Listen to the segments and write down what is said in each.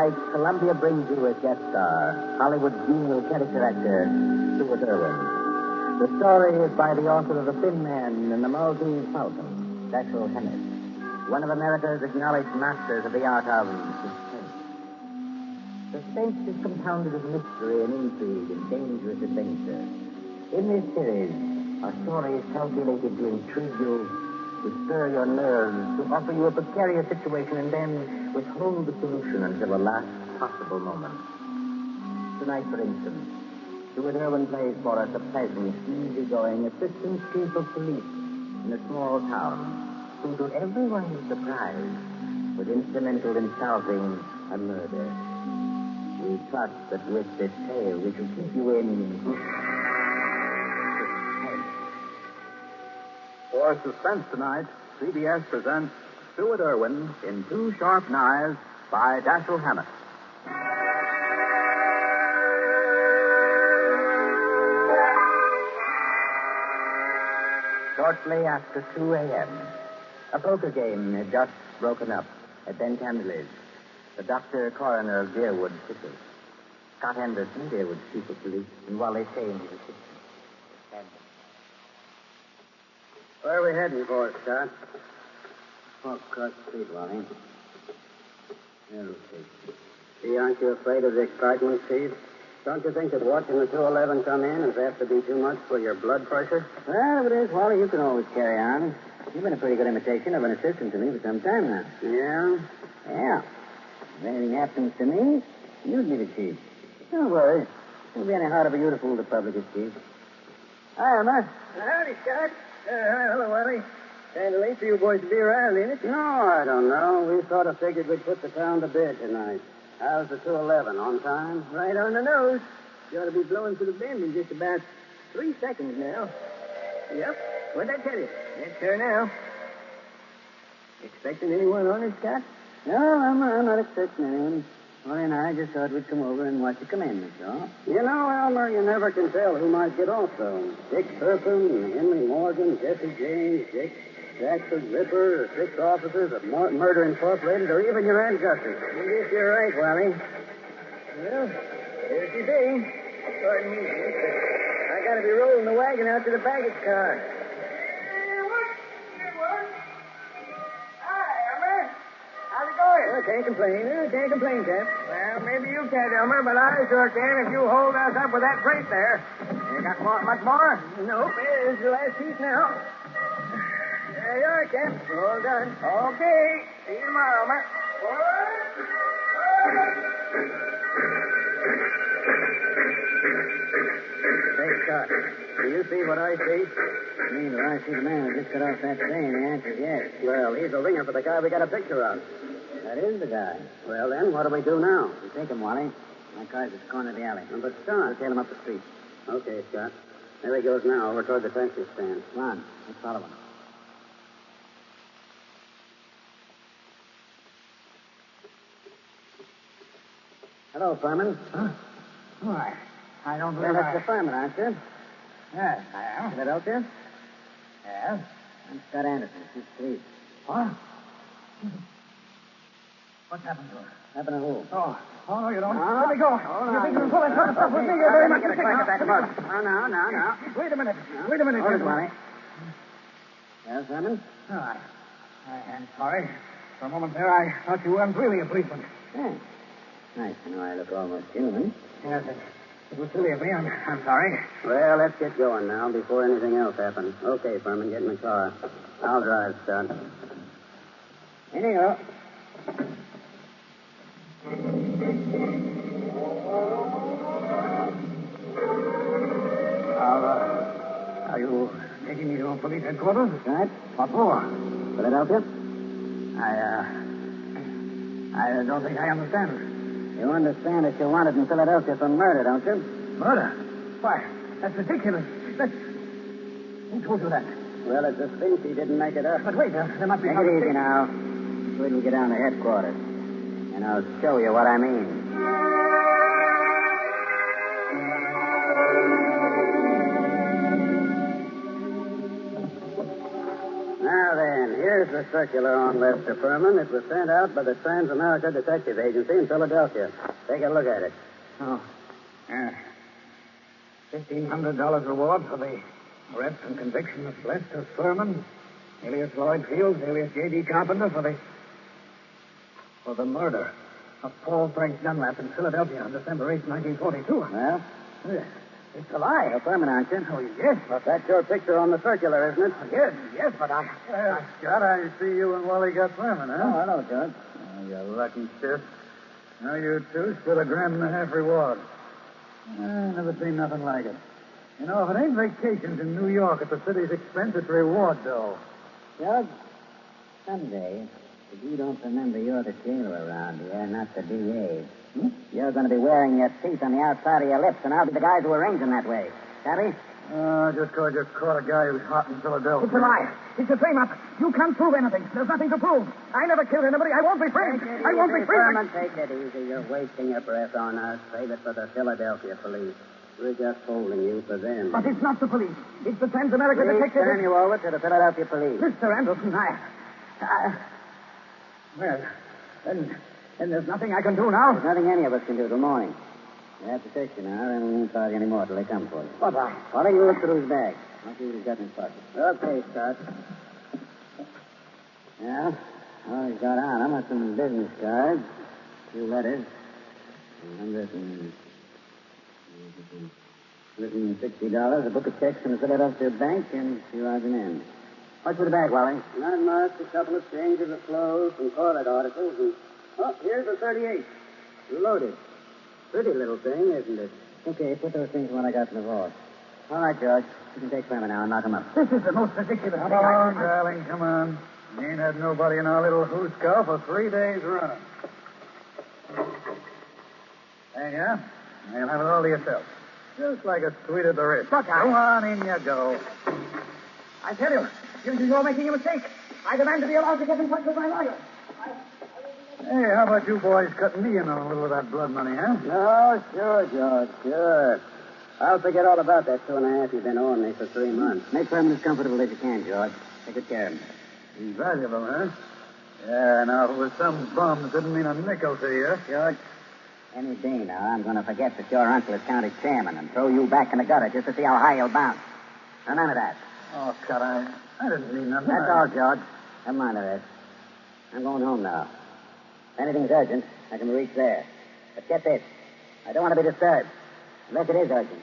Tonight, Columbia brings you as guest star Hollywood's genial character actor, Stuart Irwin. The story is by the author of The Thin Man and the Maltese Falcon, Dashiell Hammett, one of America's acknowledged masters of the art of suspense. Suspense is compounded of mystery and intrigue and dangerous adventure. In this series, our story is calculated to intrigue you, to stir your nerves, to offer you a precarious situation, and then withhold the solution until the last possible moment. Tonight, for instance, Stuart Irwin plays for us a pleasant, easygoing assistant chief of police in a small town who, to everyone's surprise, was instrumental in solving a murder. We trust that with this tale we shall keep you in suspense. For Suspense tonight, CBS presents Stuart Irwin in Two Sharp Knives by Dashiell Hammett. Shortly after 2 a.m., a poker game had just broken up at Ben Candler's, the doctor-coroner of Deerwood City. Scott Anderson, Deerwood's chief of police, and Wally Shane, his assistant. Where are we heading for, Scott? Walk across the street, Wally. See, aren't you afraid of the excitement, Chief? Don't you think that watching the 211 come in is apt to be too much for your blood pressure? Well, if it is, Wally, you can always carry on. You've been a pretty good imitation of an assistant to me for some time now. Yeah? Yeah. If anything happens to me, you'd be the chief. Don't worry. It won't be any harder for you to fool the public as chief. Hi, Emma. Howdy, Scott. Hello, Wally. Kind of late for you boys to be around, ain't it? No, I don't know. We sort of figured we'd put the town to bed tonight. How's the 211? On time? Right on the nose. You ought to be blowing through the bend in just about 3 seconds now. Yep. What'd I tell you? That's her now. Expecting anyone on it, Scott? No, I'm not expecting anyone. Wally and I just thought we'd come over and watch the commandments, all. You know, Elmer, you never can tell who might get off, though. Dick Turpin, Henry Morgan, Jesse James, Jack the Ripper, or 6 officers of Murder Incorporated, or even your Aunt Gussie. I guess you're right, Wally. Well, there she be. Pardon me, Dick, but I gotta be rolling the wagon out to the baggage car. Can't complain. Can't complain, Cap. Well, maybe you can't, Elmer, but I sure can if you hold us up with that freight there. You got much more? Nope. It's the last piece now. There you are, Cap. All done. Okay. See you tomorrow, Elmer. Say, Scott, do you see what I see? I mean, do I see the man who just got off that train? The answer's yes. Well, he's the ringer for the guy we got a picture of. That is the guy. Well, then, what do we do now? You take him, Wally. My car's at the corner of the alley. But, Scott... We'll tail him up the street. Okay, Scott. There he goes now, over toward the taxi stand. Come on. Let's follow him. Hello, Furman. Huh? Why, I don't believe Well, that's the fireman, aren't you? Yes, I am. Philadelphia? Yes? I'm Scott Anderson, chief of police. What? What's happened to her? Happened to who? Oh, you don't. No. Let me go. Hold You on. think you can pull that sort of stuff with me? You're very much Get a mistaken. crack at that mug. No. Wait a minute. Wait a minute. Hold it, gentlemen. Wally. Yes, Furman? Oh, I am sorry. For a moment there, I thought you weren't really a policeman. Thanks. Nice to know I look almost human. Yes, it was silly of me. I'm sorry. Well, let's get going now before anything else happens. Okay, Furman, get in the car. I'll drive, Scott. In you go. Are you taking me to police headquarters? Right. What for? Philadelphia? I don't think I understand. You understand that you're wanted in Philadelphia for murder, don't you? Murder? Why, that's ridiculous. Who told you that? Well, it's a cinch he didn't make it up. But wait, there must be Take some it easy mistake. now. Wait till we get down to headquarters. And I'll show you what I mean. Now then, here's the a circular on Lester Furman. It was sent out by the Trans-America Detective Agency in Philadelphia. Take a look at it. Oh. $1,500 reward for the arrest and conviction of Lester Furman, alias Lloyd Fields, alias J.D. Carpenter, for the murder of Paul Frank Dunlap in Philadelphia on December 8, 1942. Well? It's a lie. You're Furman, aren't you? Oh, yes, But that's your picture on the circular, isn't it? Yes, but I... Scott, I see you and Wally got Furman, huh? Oh, hello, Judge. Oh, you lucky stiff. Now you two split $1.50 reward. I never seen nothing like it. You know, if it ain't vacations in New York at the city's expense, it's reward, though. Judge, someday, if you don't remember you're the jailer around here, not the DA, you're going to be wearing your teeth on the outside of your lips, and I'll be the guys who arrange them that way. Copy? Just because you caught a guy who's hot in Philadelphia. It's a lie. It's a frame-up. You can't prove anything. There's nothing to prove. I never killed anybody. I won't be framed. I won't be framed. Furman, take it easy. You're wasting your breath on us. Save it for the Philadelphia police. We're just holding you for them. But it's not the police. It's the Trans-America Detective... turn you over to the Philadelphia police. Mr. Anderson, well, then there's nothing I can do now. There's nothing any of us can do till morning. We have to search you now, and we won't charge you any more till they come for you. What? Why don't you look through his bag? I'll see what he's got in his pocket. Okay, Scott. Yeah? All he's got on him are some business cards, a few letters, $160, a book of checks from the Philadelphia bank, and a few odds and ends. What's with the bag, Wally? Not much. A couple of changes of clothes, some toilet articles, and... Oh, here's the 38. Loaded. Pretty little thing, isn't it? Okay, put those things in what I got in the vault. All right, George. You can take Furman now and knock him up. This is the most ridiculous Come thing on, darling, come on. You ain't had nobody in our little hooscow for 3 days running. There you are. You'll have it all to yourself. Just like a sweet at the wrist. Look, Go on, in you go. I tell you, you're making a mistake. I demand to be allowed to get in touch with my lawyer. Hey, how about you boys cutting me in on a little of that blood money, huh? Oh, sure, George, sure. I'll forget all about that 2.5 you've been owing me for 3 months. Make Furman as comfortable as you can, George. Take good care of him. He's valuable, huh? Yeah, now, if it was some bum, it didn't mean a nickel to you. George, any day now, I'm going to forget that your uncle is county chairman and throw you back in the gutter just to see how high you'll bounce. Now, none of that. Oh, cut, I didn't mean nothing. That's all, George. Never mind the rest. I'm going home now. If anything's urgent, I can reach there. But get this. I don't want to be disturbed. Unless it is urgent.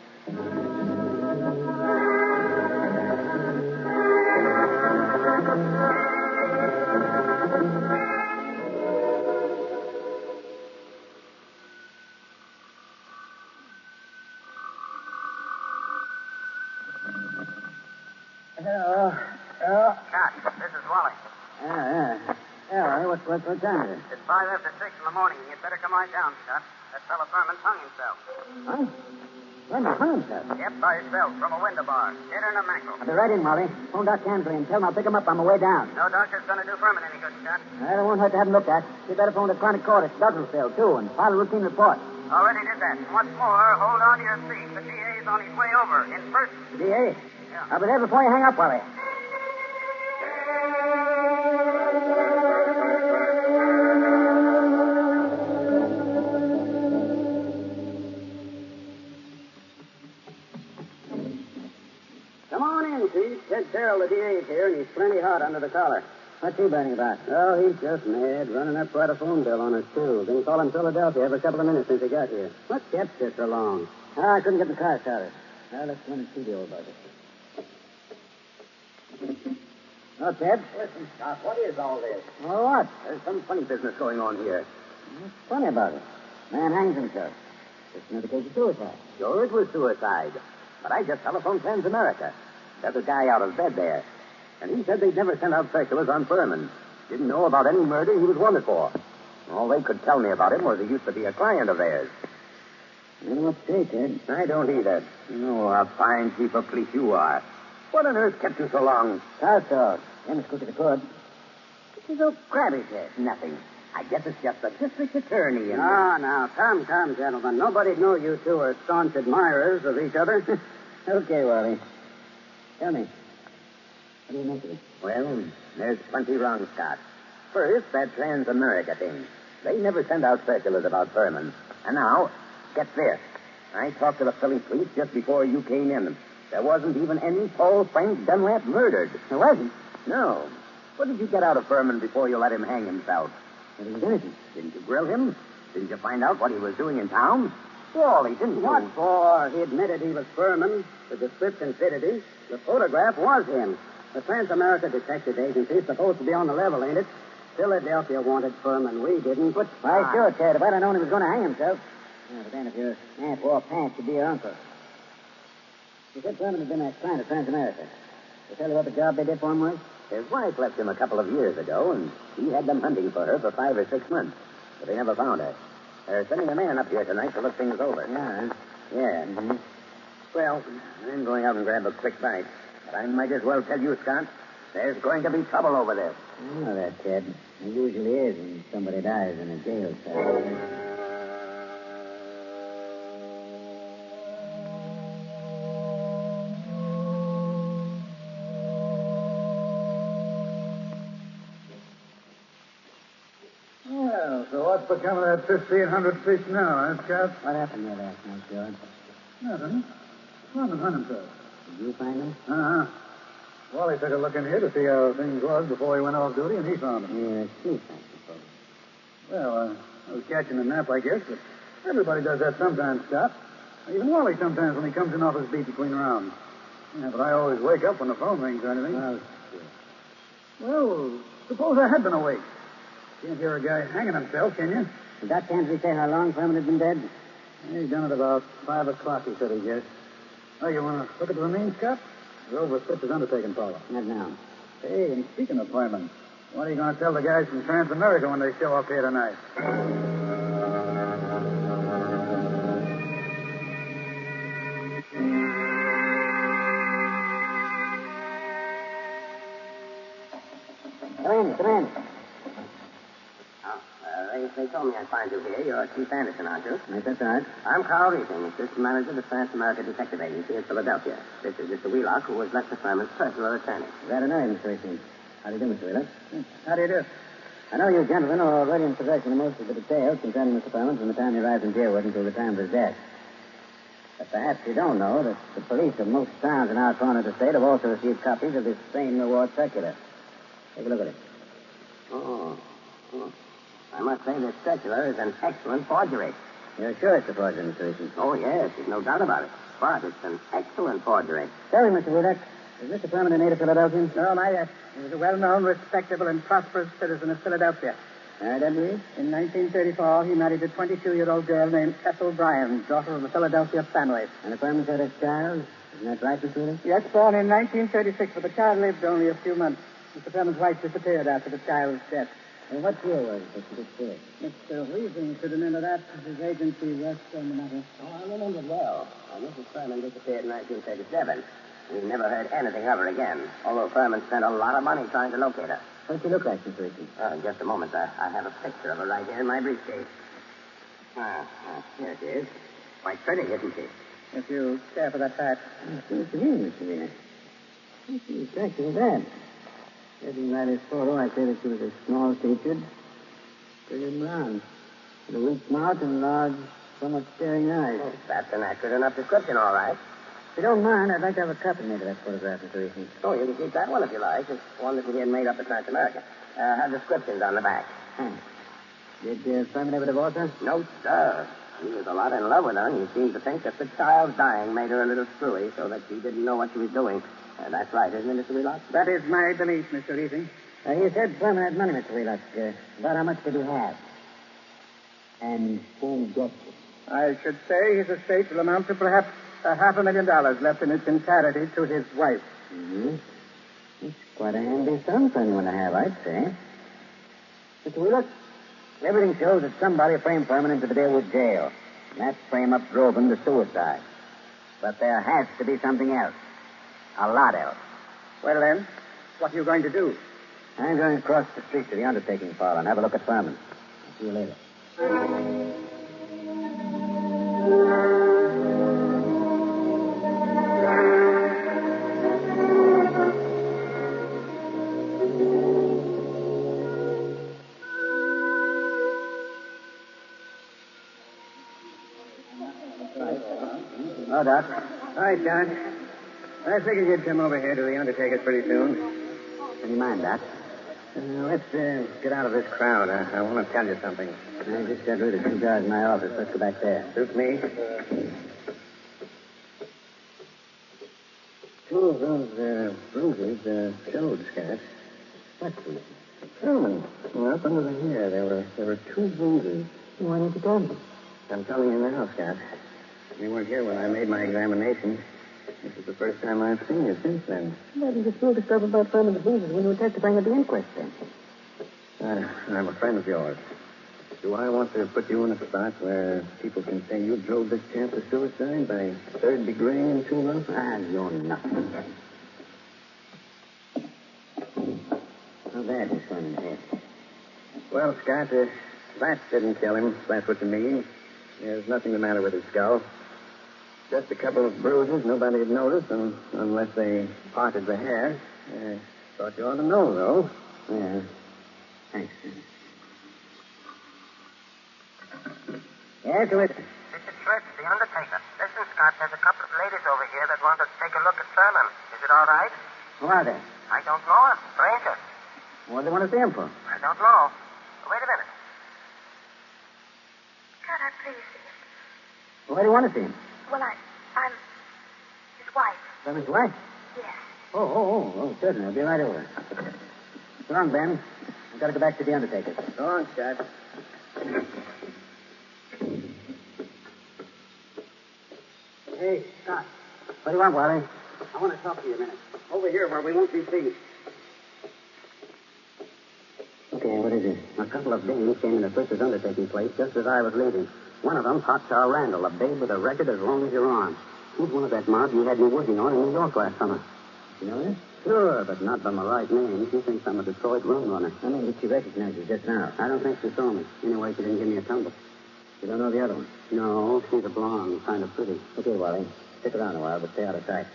Scott, this is Wally. Yeah, what time is it? It's 5 after 6 in the morning, and you'd better come right down, Scott. That fellow Furman's hung himself. Huh? Furman hung himself? Yep, by himself, from a window bar. Dinner and a mackerel. I'll be right in, Molly. Phone Doc Kansley and tell him I'll pick him up on my way down. No doctor's going to do Furman any good, Scott. Well, it won't hurt to have him looked at. You better phone the Chronic Court at Douglasville, too, and file a routine report. Already did that. And what's more, hold on to your seat. The DA's on his way over, in person. The DA? Yeah. I'll be there before you hang up, Wally. Come on in, Chief. Ted Terrell, the DA's here, and he's plenty hot under the collar. What's he burning about? Oh, he's just mad, running up quite a phone bill on us, too. Been calling Philadelphia every couple of minutes since he got here. What kept you so long? I couldn't get the car started. Well, let's go in and see the old bugger. Oh, Ted? Listen, Scott, what is all this? Oh, what? There's some funny business going on here. What's funny about it? Man hangs himself. Just another case of suicide. Sure, it was suicide. But I just telephoned Trans-America. There's a guy out of bed there. And he said they'd never sent out circulars on Furman. Didn't know about any murder he was wanted for. All they could tell me about him was he used to be a client of theirs. I don't know what to say, Ted. I don't either. Oh, a fine chief of police you are. What on earth kept you so long? House dog. Him as quick as I could. He's so crabby, Ted. Nothing. I guess it's just the district attorney and... Now, come, gentlemen. Nobody'd know you two are staunch admirers of each other. Okay, Wally. Tell me, What do you make of it? Well, there's plenty wrong, Scott. First, that Trans-America thing. They never sent out circulars about Furman. And now, get this. I talked to the Philly police just before you came in. There wasn't even any Paul Frank Dunlap murdered. There wasn't? No. What did you get out of Furman before you let him hang himself? There was anything. Didn't you grill him? Didn't you find out what he was doing in town? Wally, didn't you? What for? He admitted he was Furman. The description fitted him. The photograph was him. The Trans-America Detective Agency is supposed to be on the level, ain't it? Philadelphia wanted Furman. We didn't. But Why, sure, Ted. If I'd have known he was going to hang himself. Yeah, but then if your aunt wore pants, you'd be your uncle. You said Furman had been that client of Trans-America. They tell you what the job they did for him was? His wife left him a couple of years ago, and he had them hunting for her for 5 or 6 months. But they never found her. They're sending a man up here tonight to look things over. Yeah. Yeah. Mm-hmm. Well, I'm going out and grab a quick bite. But I might as well tell you, Scott, there's going to be trouble over this. I know that, Ted. There usually is when somebody dies in a jail cell. Well, so what's become of that 1,500 fish now, huh, Scott? What happened there last night, George? Nothing. Furman hung himself. Did you find him? Uh-huh. Wally took a look in here to see how things was before he went off duty, and he found him. Yeah, sleep, I suppose. Well, I was catching a nap, I guess, but everybody does that sometimes, Scott. Even Wally sometimes when he comes in off his beat between rounds. Yeah, but I always wake up when the phone rings or anything. Well, Well, suppose I had been awake. Can't hear a guy hanging himself, can you? did Doc Henry say how long Furman had been dead? Yeah, he done it about 5 o'clock, he said he guessed. Oh, you want to look at the remains, Scott? They're over at Spitzer's undertaking parlor. Not now. Hey, and speaking of Furman, what are you going to tell the guys from Trans-America when they show up here tonight? Come in. They told me I'd find you here. You're Chief Anderson, aren't you? Yes, that's right. I'm Carl Reesing, assistant manager of the Trans-America Detective Agency in Philadelphia. This is Mr. Wheelock, who was Lester Furman's personal attorney. Glad to know you, Mr. Reesing. How do you do, Mr. Wheeler? How do you do? I know you gentlemen are already in possession of most of the details concerning Mr. Furman from the time he arrived in Deerwood until the time of his death. But perhaps you don't know that the police of most towns in our corner of the state have also received copies of this same reward circular. Take a look at it. Oh. I must say this circular is an excellent forgery. You're sure it's a forgery, Mr. Reesing? Oh, yes, there's no doubt about it. But it's an excellent forgery. Tell me, Mr. Wheeler, is Mr. Furman a native Philadelphian? No, not yet. He was a well-known, respectable, and prosperous citizen of Philadelphia. I don't believe. In 1934, he married a 22-year-old girl named Ethel Bryan, daughter of a Philadelphia family. And the Furman's had a child? Isn't that right, Mr. Wheeler? Yes, born in 1936, but the child lived only a few months. Mr. Furman's wife disappeared after the child's death. And what year was it that she disappeared? Mr. Reesing should remember that. His agency rests on the matter. Oh, I remember it well. Mrs. Furman disappeared in 1937. We never heard anything of her again, although Furman spent a lot of money trying to locate her. What does she look like, Mr. Reesing? Oh, in just a moment. I have a picture of her right here in my briefcase. Here it is. Quite pretty, isn't she? If you care for that fact. Seems to me, Mr. Wheeler. She's exactly that. Judging by this photo, I'd say that she was a small-featured, pretty blonde, with a weak mouth and large, somewhat staring eyes. Oh, that's an accurate enough description, all right. If you don't mind, I'd like to have a copy made of that photograph, Mr. Reesing. Oh, you can keep that one if you like. It's one that we had made up at Trans-America. Have descriptions on the back. Thanks. Did Furman ever divorce her? No, sir. He was a lot in love with her, and he seemed to think that the child's dying made her a little screwy, so that she didn't know what she was doing. That's right, isn't it, Mr. Wheelock? That is my belief, Mr. Reesing. You said Furman had money, Mr. Wheelock. About how much did he have? And who gets it? I should say his estate will amount to perhaps $500,000 left in its entirety to his wife. Mm-hmm. It's quite a handy sum for anyone to have, I'd say. Mr. Wheelock, everything shows that somebody framed Furman into the Deerwood jail. And that frame-up drove him to suicide. But there has to be something else. A lot else. Well, then, what are you going to do? I'm going across the street to the undertaking parlor and have a look at Furman. I'll see you later. Oh, Doc. All right, John. I figured you'd come over here to the Undertaker's pretty soon. Any mind, Doc? Let's get out of this crowd. I want to tell you something. I just got rid of 2 guys in my office. Let's go back there. Suits me. 2 of those bruises showed, Scott. What bruises? Well, up under the hair, there were 2 bruises. Why didn't you tell me? I'm telling you now, Scott. You weren't here when I made my examination. This is the first time I've seen you since then. Why didn't you feel disturbed about Furman's bruises when you were testifying at the inquest then? I'm a friend of yours. Do I want to put you in a spot where people can say you drove this chap to suicide by 3rd degree and 2 months? You're nothing. How bad is Furman's head? Well, Scott, that didn't kill him, if that's what you mean. There's nothing the matter with his skull. Just a couple of bruises nobody had noticed, unless they parted the hair. Thought you ought to know, though. Yeah. Thanks. Yeah, to it. This is Fritz, the Undertaker. Listen, Scott, there's a couple of ladies over here that want to take a look at Furman. Is it all right? Who are they? I don't know him. Strangers. What do they want to see him for? I don't know. Wait a minute. Can I please see him? Why do you want to see him? Well, I'm his wife. Furman's wife? Yes. Oh, certainly. I'll be right over. So long, Ben. I've got to go back to the Undertaker. Go on, Scott. Hey, Scott. What do you want, Wally? I want to talk to you a minute. Over here where we won't be seen. Okay, what is it? A couple of dames came into Fritz's undertaking place just as I was leaving. One of them, Hotshot Randall, a babe with a record as long as your arm. He's one of that mob you had me working on in New York last summer. You know this? Sure, but not by my right name. She thinks I'm a Detroit rum runner. I mean, did she recognize you just now? I don't think she saw me. Anyway, she didn't give me a tumble. You don't know the other one? No, she's a blonde, kind of pretty. Okay, Wally. Stick around a while, but stay out of sight.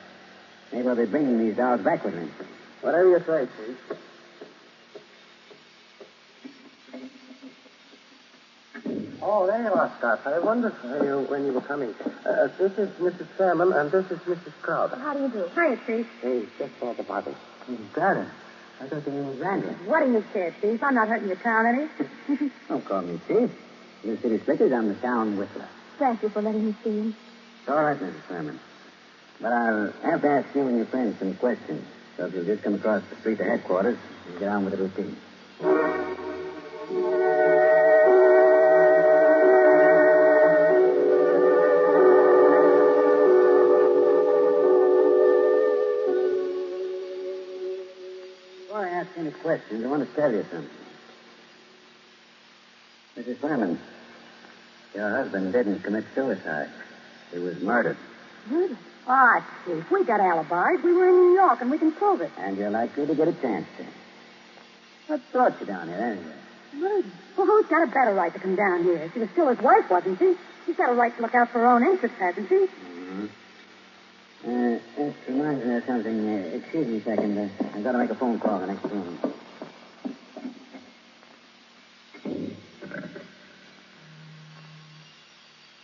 Maybe I'll be bringing these dogs back with me. Whatever you say, Chief. Oh, there you are, Scott. I wondered when you were coming. This is Mrs. Salmon, and this is Mrs. Crowder. How do you do? Hiya, Chief. Hey, just saw the bottle. Got it. I thought your name was Randy. What do you care, Chief? I'm not hurting your town any. Don't call me Chief. You city slickers, I'm the town whistler. Thank you for letting me see him. It's all right, Mrs. Furman. But I'll have to ask you and your friends some questions. So if you'll just come across the street to headquarters and get on with the routine. Before I ask any questions, I want to tell you something. Mrs. Furman, your husband didn't commit suicide. He was murdered. Murder? All right, Chief. We got alibis. We were in New York, and we can prove it. And you're likely to get a chance to. What brought you down here, anyway? Murder? Well, who's got a better right to come down here? She was still his wife, wasn't she? She's got a right to look out for her own interests, hasn't she? Mm-hmm. This reminds me of something. Excuse me a second. I've got to make a phone call in the next room.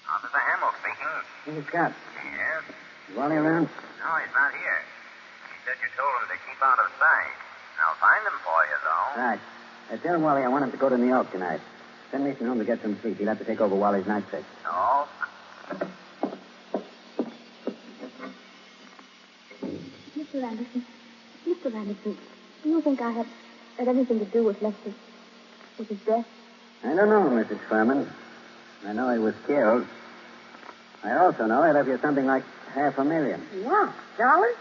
Officer Hamill speaking. This is Scott. Yes? Is Wally around? No, he's not here. He said you told him to keep out of sight. I'll find him for you, though. Right. Tell Wally I want him to go to New York tonight. Send Mason home to get some sleep. He'll have to take over Wally's night shift. No? Mr. Anderson, do you think I had anything to do with his death? I don't know, Mrs. Furman. I know he was killed. I also know he left you something like $500,000. Wow. Dollars?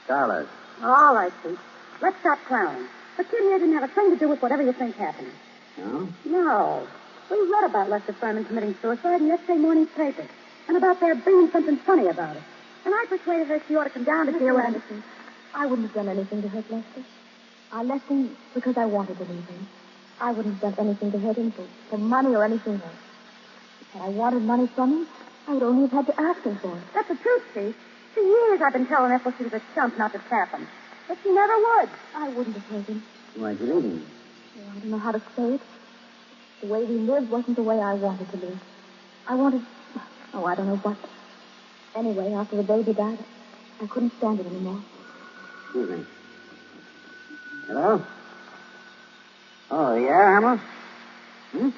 Dollars. All right, Chief. Let's stop clowning. The kid here didn't have a thing to do with whatever you think happened. No? No. We read about Lester Furman committing suicide in yesterday morning's paper, and about there being something funny about it. And I persuaded her she ought to come down to Mr. deal with Anderson, I wouldn't have done anything to hurt Lester. I left him because I wanted to leave him. I wouldn't have done anything to hurt him for money or anything else. Had I wanted money from him, I would only have had to ask him for it. That's the truth, Chief. For years I've been telling Ethel she was a chump not to tap him. But she never would. I wouldn't have hurt him. Why'd you leave him? Oh, I don't know how to say it. The way we lived wasn't the way I wanted to live. I wanted... Oh, I don't know what. Anyway, after the baby died, I couldn't stand it anymore. Excuse me. Hello? Oh, yeah, Hamel? You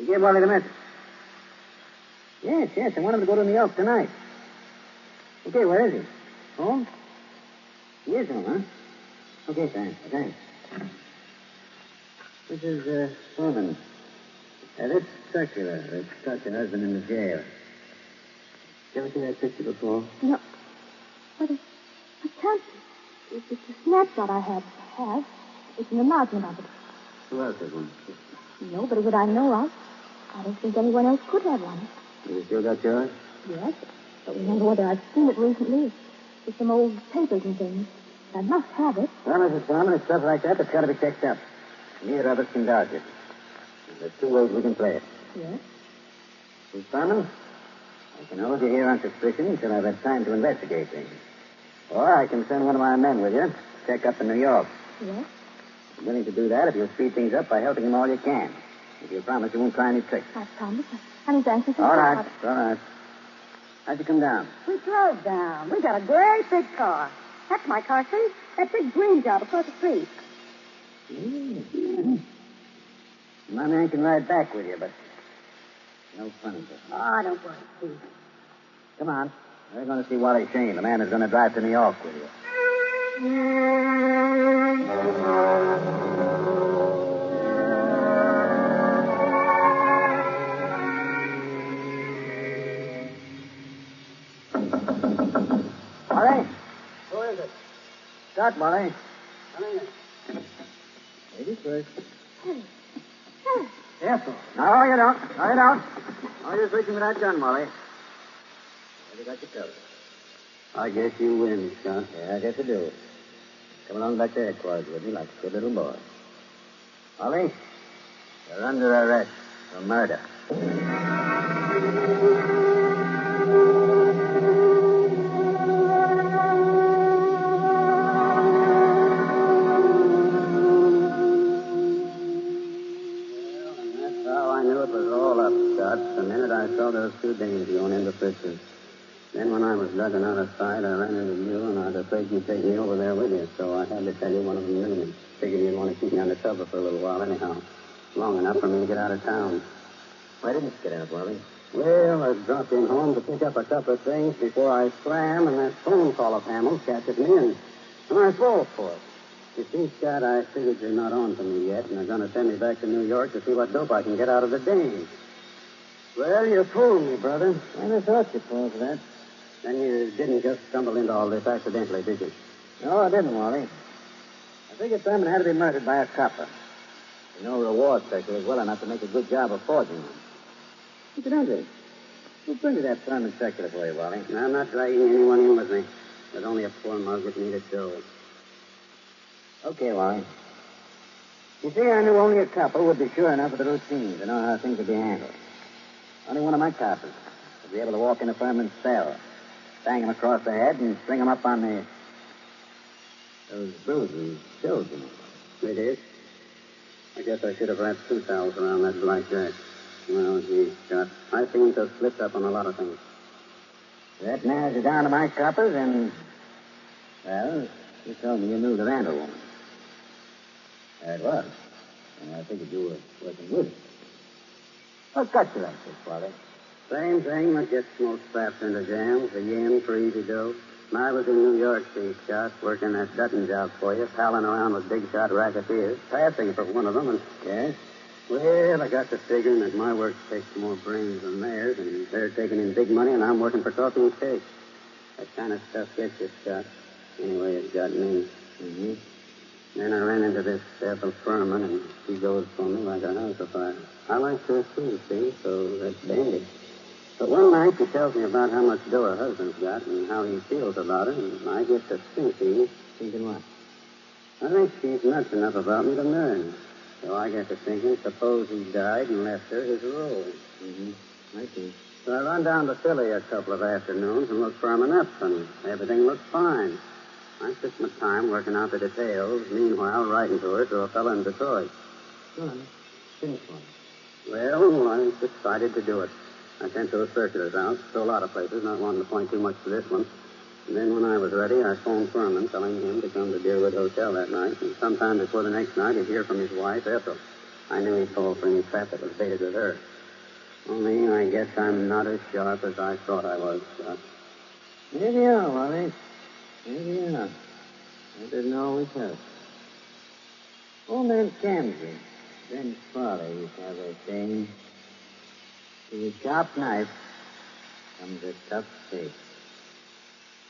gave Wally the message? Yes, I want him to go to New York tonight. Okay, where is he? Home? He is home, huh? Okay, thanks. This is, Foreman. This circular that caught your husband in the jail. Did you ever see that picture before? No. But I can't. It's a snapshot I have. It's an enlargement of it. Who else has one? Nobody that I know of. I don't think anyone else could have one. You still got yours? Yes, but remember whether I've seen it recently. With some old papers and things. I must have it. Well, Mrs. Foreman, it's stuff like that that's got to be checked up. Neither of us can dodge it. There's two ways we can play it. Yes? Mrs. Foreman, I can hold you here on suspicion until I've had time to investigate things. Or I can send one of my men with you to check up in New York. Yes? I'm willing to do that if you'll speed things up by helping him all you can. If you promise you won't try any tricks. I promise. I'm as anxious as All right. How'd you come down? We drove down. We got a great big car. That's my car, see? That big green job across the street. My man can ride back with you, but no fun. Oh, don't worry, Steve. Come on. We're going to see Wally Shane, the man who's going to drive to New York with you. Wally? Who is it? Start, Wally. Come in. Ladies first. Yes, sir. No, you don't. No, you don't. No, you're reaching for that gun, Wally. Have you got your coat? I guess you win, Scott. Yeah, I guess you do. Come along back to headquarters with me like a good little boy. Wally, you're under arrest for murder. The minute I saw those two dames going into Fritz's. Then when I was ducking out of sight, I ran into you, and I was afraid you'd take me over there with you, so I had to tell you one of them knew me. Figured you'd want to keep me under cover for a little while anyhow. Long enough for me to get out of town. Why didn't you get out, Wally? Well, I dropped in home to pick up a couple of things before I swam, and that phone call of Hamill's catches me, and I fall for it. You see, Scott, I figured you're not on to me yet, and they're going to send me back to New York to see what dope I can get out of the dames. Well, you fooled me, brother. I never thought you'd fall for that. Then you didn't just stumble into all this accidentally, did you? No, I didn't, Wally. I figured Thurman had to be murdered by a copper. No reward circle is well enough to make a good job of forging one. Look at Andre. Who printed that Thurman circular for you, Wally? I'm not dragging anyone in with me. There's only a poor mug that needed dough. Okay, Wally. You see, I knew only a couple would be sure enough of the routine to know how things would be handled. Only one of my coppers would be able to walk into Thurman's cell, bang him across the head, and string him up on those bruises showed you. They did? I guess I should have wrapped 2 towels around that blackjack. Well, gee, Scott, I seem to have slipped up on a lot of things. That narrows you down to my coppers, and, well, you told me you knew the Randall woman. There it was. And I figured you were working with it. What got you like this, Wally? Same thing that gets most straps into jams, a yen for easy dough. I was in New York, see, Scott, working that Dutton job for you, palling around with big shot racketeers, passing for one of them, and... Yes? Well, I got to figuring that my work takes more brains than theirs, and they're taking in big money, and I'm working for coffee and cake. That kind of stuff gets you, Scott. Anyway, it got me. Mm-hmm. Then I ran into this Ethel Furman, and she goes for me like a house afire. I like her, too, see, so that's dandy. But one night she tells me about how much dough her husband's got and how he feels about it, and I get to thinking... Thinking what? I think she's nuts enough about me to learn. So I get to thinking, suppose he died and left her his role. Mm-hmm. I see. So I run down to Philly a couple of afternoons and look Furman up, and everything looks fine. I took my time working out the details, meanwhile writing to her to a fellow in Detroit. Go on. Finish one. Well, I decided to do it. I sent those circulars out to a lot of places, not wanting to point too much to this one. And then when I was ready, I phoned Furman, telling him to come to Deerwood Hotel that night. And sometime before the next night, he'd hear from his wife, Ethel. I knew he'd fall for any trap that was baited with her. Only, I guess I'm not as sharp as I thought I was, Scott. Maybe you are, Wally. Maybe you are. It doesn't always help. Old man Camsey, Ben's father, used to have a saying, to a sharp knife comes a tough steak.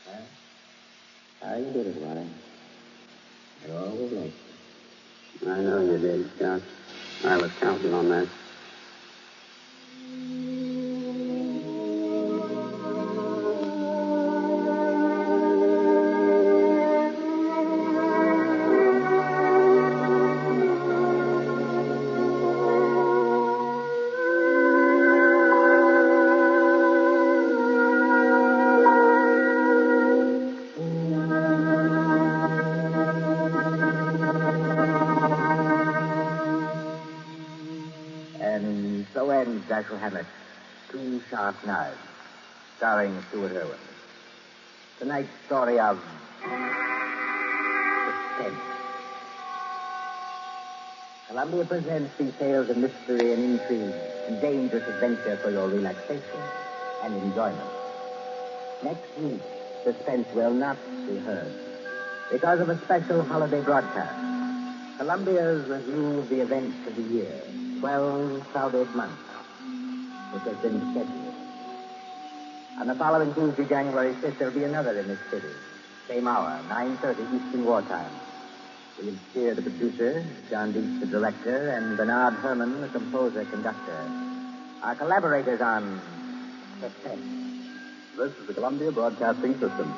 Well, how you did it, Wally. I always liked it. I know you did, Scott. I was counting on that. Dashiell Hammett, Two Sharp Knives, starring Stuart Irwin. Tonight's story of suspense. Columbia presents these tales of mystery and intrigue and dangerous adventure for your relaxation and enjoyment. Next week, suspense will not be heard because of a special holiday broadcast. Columbia's review of the events of the year, 12 crowded months, which has been scheduled. On the following Tuesday, January 5th, there'll be another in this city. Same hour, 9:30 Eastern Wartime. We'll steer the producer, John Deese, the director, and Bernard Herman, the composer-conductor. Our collaborators on Suspense. This is the Columbia Broadcasting System.